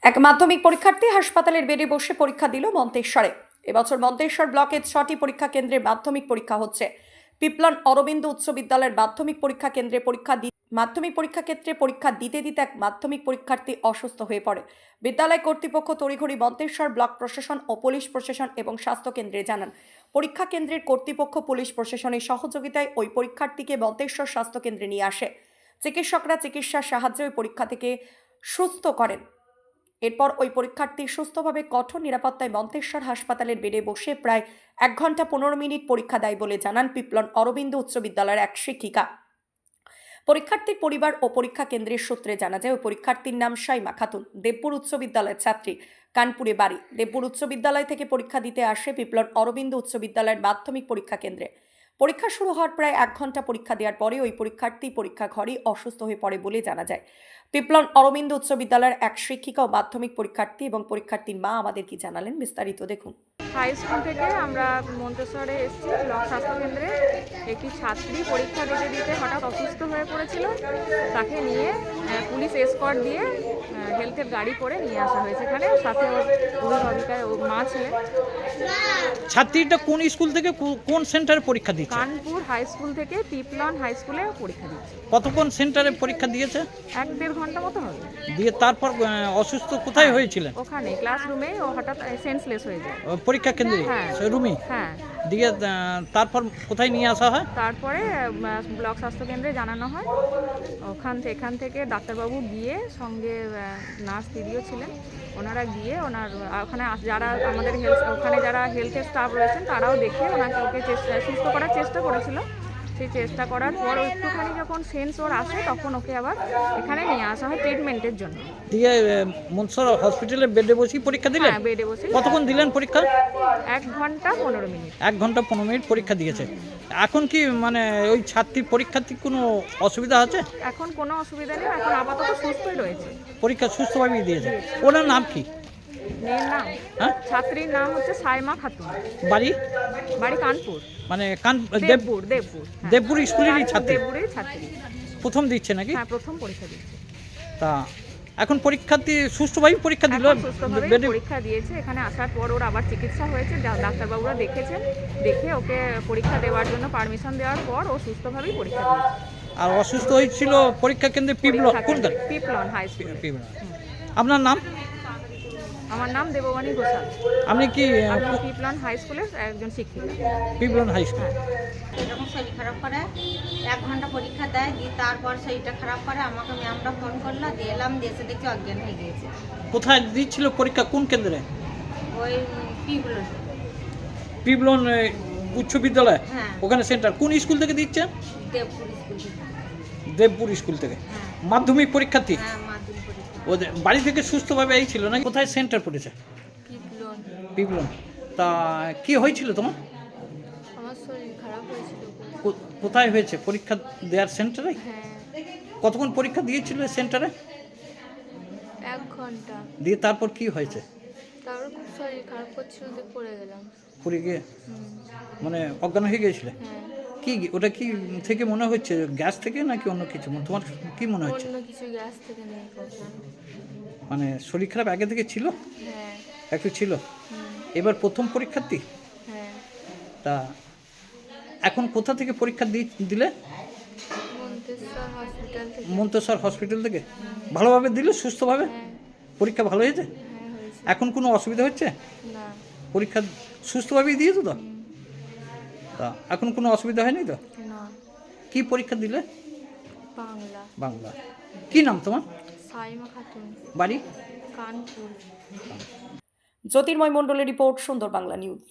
এক মাধ্যমিক পরীক্ষার্থী হাসপাতালের বেডে বসে পরীক্ষা দিল মন্তেশ্বরে। এবছর মন্তেশ্বর ব্লকের 6টি পরীক্ষা কেন্দ্রে মাধ্যমিক পরীক্ষা হচ্ছে। পিপলন অরবিন্দ উচ্চ বিদ্যালয়ের মাধ্যমিক পরীক্ষা কেন্দ্রে মাধ্যমিক পরীক্ষা ক্ষেত্রে পরীক্ষা দিতে দিতে এক মাধ্যমিক পরীক্ষার্থী অসুস্থ হয়ে পড়ে। বিদ্যালয় কর্তৃপক্ষ তড়িঘড়ি মন্তেশ্বর ব্লক প্রশাসন ও পুলিশ প্রশাসন এবং স্বাস্থ্য কেন্দ্রে জানান। পরীক্ষা কেন্দ্রের কর্তৃপক্ষ পুলিশ প্রশাসনের সহযোগিতায় ওই পরীক্ষার্থীকে মন্তেশ্বর স্বাস্থ্য কেন্দ্রে নিয়ে আসে। চিকিৎসকরা চিকিৎসার সাহায্যে ওই পরীক্ষা থেকে সুস্থ করেন। এরপর ওই পরীক্ষার্থী সুস্থভাবে কঠোর নিরাপত্তায় মন্তেশ্বর হাসপাতালের বেডে বসে প্রায় 1 ঘন্টা 15 মিনিট পরীক্ষা দেয় বলে জানান পিপলন অরবিন্দ উচ্চ বিদ্যালয়ের এক শিক্ষিকা। পরীক্ষার্থীর পরিবার ও পরীক্ষা কেন্দ্রের সূত্রে জানা যায় ওই পরীক্ষার্থীর নাম সাইমা খাতুন, দেবপুর উচ্চ বিদ্যালয়ের ছাত্রী, কানপুরে বাড়ি। দেবপুর উচ্চ বিদ্যালয় থেকে পরীক্ষা দিতে আসে পিপলন অরবিন্দ উচ্চ বিদ্যালয়ের মাধ্যমিক পরীক্ষা কেন্দ্রে। পরীক্ষা শুরু হওয়ার প্রায় 1 ঘন্টা পরীক্ষা দেওয়ার পরে ওই পরীক্ষার্থী পরীক্ষা ঘরেই অসুস্থ হয়ে পড়ে বলে জানা যায়। পিপলন অরবিন্দ উচ্চ বিদ্যালয়ের এক শিক্ষিকা ও মাধ্যমিক পরীক্ষার্থী এবং পরীক্ষার্থীর মা আমাদের কি জানালেন, বিস্তারিত দেখুন। হাই স্কুল থেকে আমরা মন্তেশ্বরে এসেছি ব্লক স্বাস্থ্য কেন্দ্রে। একটি ছাত্রী পরীক্ষা দিতে দিতে হঠাৎ অসুস্থ হয়ে পড়েছিল। তাকে নিয়ে পুলিশ এসকর্ট দিয়ে হেলথের গাড়ি করে নিয়ে আসা হয়েছে এখানে। সাথে অভিভাবিকা ও মা ছিলেন। ছাত্রীটা কোন স্কুল থেকে কোন সেন্টারে পরীক্ষা দিচ্ছে? কানপুর হাই স্কুল থেকে পিপলন হাই স্কুলে পরীক্ষা দিচ্ছে। কতক্ষণ সেন্টারে পরীক্ষা দিয়েছে? 1-1.5 ঘন্টা মতো হবে। দিয়ে তারপর অসুস্থ কোথায় হয়েছিলেন? ওখানে ক্লাসরুমে ও হঠাৎ সেন্সলেস হয়ে যায়। পরীক্ষা কেন্দ্রে? হ্যাঁ। রুমে? হ্যাঁ। দিয়ে তারপর কোথায় নিয়ে আসা হয়? তারপরে ব্লক স্বাস্থ্য কেন্দ্রে জানানো হয়। এখান থেকে ডাক্তারবাবু গিয়ে, সঙ্গে নার্স দিদিও ছিলেন, ওনারা গিয়ে ওখানে যারা আমাদের যারা হেলথের স্টাফ রয়েছেন তারাও দেখে ওকে সুস্থ করার চেষ্টা করেছিল। সেই চেষ্টা করার পর একটুখানি যখন সেন্স ওর আসে তখন ওকে আবার এখানে নিয়ে আসা হয় ট্রিটমেন্টের জন্য। দিয়ে মনসর হসপিটালে বেডে বসেই পরীক্ষা দিলেন? হ্যাঁ, বেডে বসে। কতক্ষণ দিলেন পরীক্ষা? 1 ঘন্টা 15 মিনিট। 1 ঘন্টা 15 মিনিট পরীক্ষা দিয়েছে। এখন কি মানে ওই পরীক্ষার্থীর কোনো অসুবিধা আছে? এখন কোনো অসুবিধা নেই, এখন আপাতত সুস্থই রয়েছে। পরীক্ষা সুস্থভাবেই দিয়েছে। ওনার নাম কি? মেয়ের নাম? হ্যাঁ, ছাত্রীর নাম হচ্ছে সাইমা খাতুন। বাড়ি? বাড়ি কানপুর। মানে দেবপুর। হ্যাঁ। দেবপুর স্কুলেরই ছাত্রী? দেবপুরের ছাত্রী। প্রথম দিচ্ছে নাকি? হ্যাঁ, প্রথম পরীক্ষা দিচ্ছে। তা এখন পরীক্ষার্থী সুষ্ঠুভাবে পরীক্ষা দিল? এখন সুস্থভাবে পরীক্ষা দিয়েছে। এখানে আসার পর ওর আবার চিকিৎসা হয়েছে, ডাক্তারবাবুরা দেখেছেন, দেখে ওকে পরীক্ষা দেওয়ার জন্য পারমিশন দেওয়ার পর ও সুস্থভাবেই পরীক্ষা দিয়েছে। আর অসুস্থ হয়েছিল পরীক্ষা কেন্দ্রে পিপলন? কোনখানে? পিপলন হাই স্কুল। পিপলন। আপনার নাম? আমার নাম দেববাণী ঘোষাল। আপনি কি? আমি পিপলন হাই স্কুলের একজন শিক্ষিকা। পিপলন হাই স্কুল। এরকম শরীর খারাপ করে 1 ঘন্টা পরীক্ষা দেয়, দিয়ে তারপর শরীরটা খারাপ করে আমাকে ম্যামরা ফোন করলো, দিয়ে এলাম, দিয়ে এসে দেখছি অজ্ঞান হয়ে গিয়েছে। কোথায় দিচ্ছিল পরীক্ষা, কোন কেন্দ্রে? ওই পিগুলো। পিপলন উচ্চ বিদ্যালয়? হ্যাঁ। ওখানে সেন্টার কোন স্কুল থেকে দিচ্ছে? দেবপুর স্কুল থেকে। দেবপুর স্কুল থেকে। হ্যাঁ। মাধ্যমিক পরীক্ষার্থী? হ্যাঁ, মাধ্যমিক পরীক্ষা। ওদের বাড়ি থেকে সুস্থভাবে এই ছিল না? কোথায় সেন্টার পড়েছে? পিপলন। পিপলন। তা কি হয়েছিল তোমার? আমার শরীর খারাপ হয়েছিল। কোথায় হয়েছে পরীক্ষা দেওয়ার সেন্টারে? হ্যাঁ, কতক্ষণ পরীক্ষা দিয়েছিল সেন্টারে? 1 ঘন্টা। দিয়ে তারপর কি হয়েছে? তারপর খুব শরীর খারাপ করছিল, দিয়ে পড়ে গেলাম। পড়ে গিয়ে মানে অজ্ঞান হয়ে গিয়েছিলে? হ্যাঁ, কি ওটা কি থেকে মনে হচ্ছে, গ্যাস থেকে নাকি অন্য কিছু? তোমার কি মনে হচ্ছে? অন্য কিছু গ্যাস থেকে নেই কথা। মানে শরীর খারাপ আগে থেকে ছিল? হ্যাঁ। একটু ছিল। এবার প্রথম পরীক্ষার্থী? হ্যাঁ। তা এখন কোথা থেকে পরীক্ষা দিলে? মন্তেশ্বর হসপিটাল থেকে। মন্তেশ্বর হসপিটাল থেকে? ভালোভাবে দিলে? সুস্থভাবে? হ্যাঁ। পরীক্ষা ভালো হয়েছে? হ্যাঁ, হয়েছে। এখন কোনো অসুবিধা হচ্ছে না। পরীক্ষা সুস্থভাবেই দিয়েছো তো? তা এখন কোনো অসুবিধা হয়নি তো? না। কি পরীক্ষা দিলে? বাংলা। বাংলা। কি নাম তোমার? সাইমা খাতুন। বাড়ি? কানপুর। জ্যোতির্ময় মণ্ডলের রিপোর্ট, সুন্দর বাংলা নিউজ।